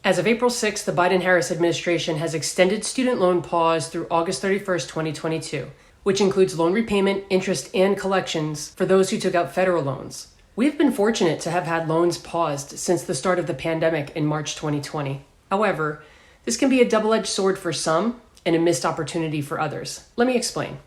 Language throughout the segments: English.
As of April 6th, the Biden-Harris administration has extended student loan pause through August 31st, 2022, which includes loan repayment, interest, and collections for those who took out federal loans. We've been fortunate to have had loans paused since the start of the pandemic in March 2020. However, this can be a double-edged sword for some and a missed opportunity for others. Let me explain.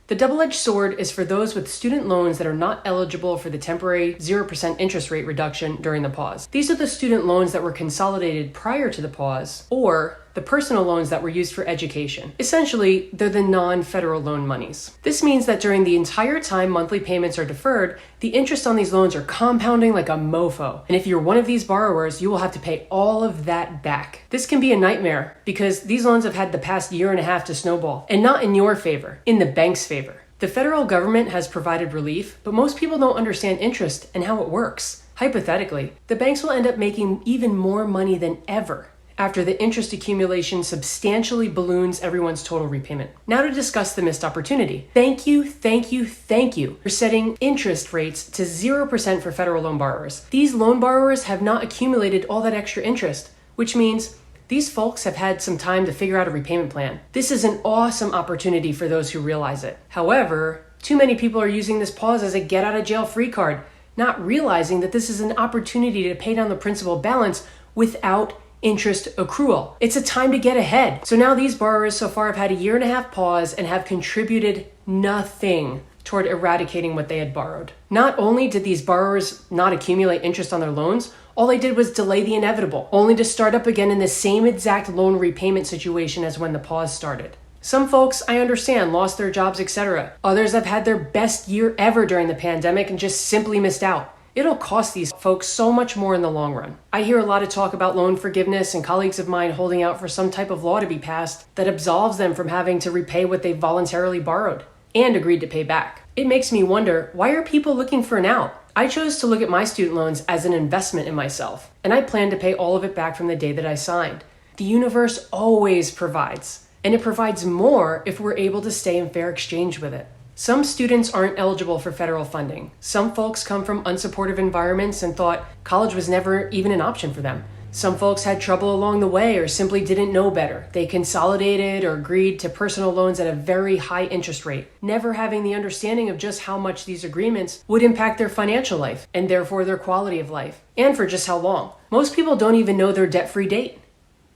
The double-edged sword is for those with student loans that are not eligible for the temporary 0% interest rate reduction during the pause. These are the student loans that were consolidated prior to the pause, or the personal loans that were used for education. Essentially, they're the non-federal loan monies. This means that during the entire time monthly payments are deferred, the interest on these loans are compounding like a mofo. And if you're one of these borrowers, you will have to pay all of that back. This can be a nightmare because these loans have had the past year and a half to snowball, and not in your favor, in the bank's favor. The federal government has provided relief, but most people don't understand interest and how it works. Hypothetically, the banks will end up making even more money than ever after the interest accumulation substantially balloons everyone's total repayment. Now to discuss the missed opportunity. Thank you for setting interest rates to 0% for federal loan borrowers. These loan borrowers have not accumulated all that extra interest, which means these folks have had some time to figure out a repayment plan. This is an awesome opportunity for those who realize it. However, too many people are using this pause as a get out of jail free card, not realizing that this is an opportunity to pay down the principal balance without interest accrual. It's a time to get ahead. So now these borrowers so far have had a year and a half pause and have contributed nothing toward eradicating what they had borrowed. Not only did these borrowers not accumulate interest on their loans, all they did was delay the inevitable, only to start up again in the same exact loan repayment situation as when the pause started. Some folks, I understand, lost their jobs, etc. Others have had their best year ever during the pandemic and just simply missed out. It'll cost these folks so much more in the long run. I hear a lot of talk about loan forgiveness and colleagues of mine holding out for some type of law to be passed that absolves them from having to repay what they voluntarily borrowed and agreed to pay back. It makes me wonder, why are people looking for an out? I chose to look at my student loans as an investment in myself, and I plan to pay all of it back from the day that I signed. The universe always provides, and it provides more if we're able to stay in fair exchange with it. Some students aren't eligible for federal funding. Some folks come from unsupportive environments and thought college was never even an option for them. Some folks had trouble along the way or simply didn't know better. They consolidated or agreed to personal loans at a very high interest rate, never having the understanding of just how much these agreements would impact their financial life and therefore their quality of life, and for just how long. Most people don't even know their debt-free date.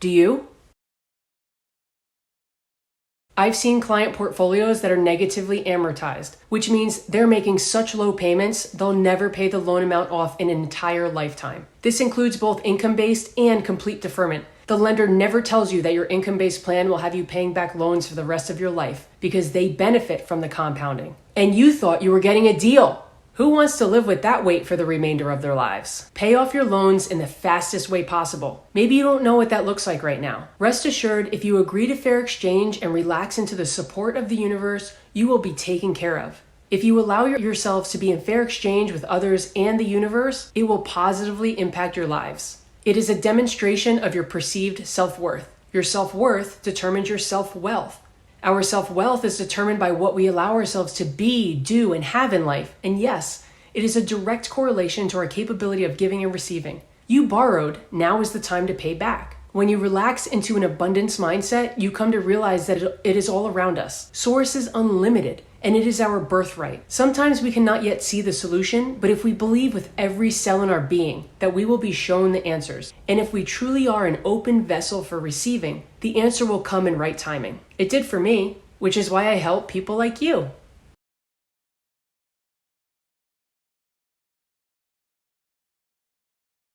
Do you? I've seen client portfolios that are negatively amortized, which means they're making such low payments, they'll never pay the loan amount off in an entire lifetime. This includes both income-based and complete deferment. The lender never tells you that your income-based plan will have you paying back loans for the rest of your life because they benefit from the compounding. And you thought you were getting a deal. Who wants to live with that weight for the remainder of their lives? Pay off your loans in the fastest way possible. Maybe you don't know what that looks like right now. Rest assured, if you agree to fair exchange and relax into the support of the universe, you will be taken care of. If you allow yourselves to be in fair exchange with others and the universe, it will positively impact your lives. It is a demonstration of your perceived self-worth. Your self-worth determines your self-wealth. Our self-wealth is determined by what we allow ourselves to be, do, and have in life. And yes, it is a direct correlation to our capability of giving and receiving. You borrowed, now is the time to pay back. When you relax into an abundance mindset, you come to realize that it is all around us. Source is unlimited, and it is our birthright. Sometimes we cannot yet see the solution, but if we believe with every cell in our being that we will be shown the answers, and if we truly are an open vessel for receiving, the answer will come in right timing. It did for me, which is why I help people like you.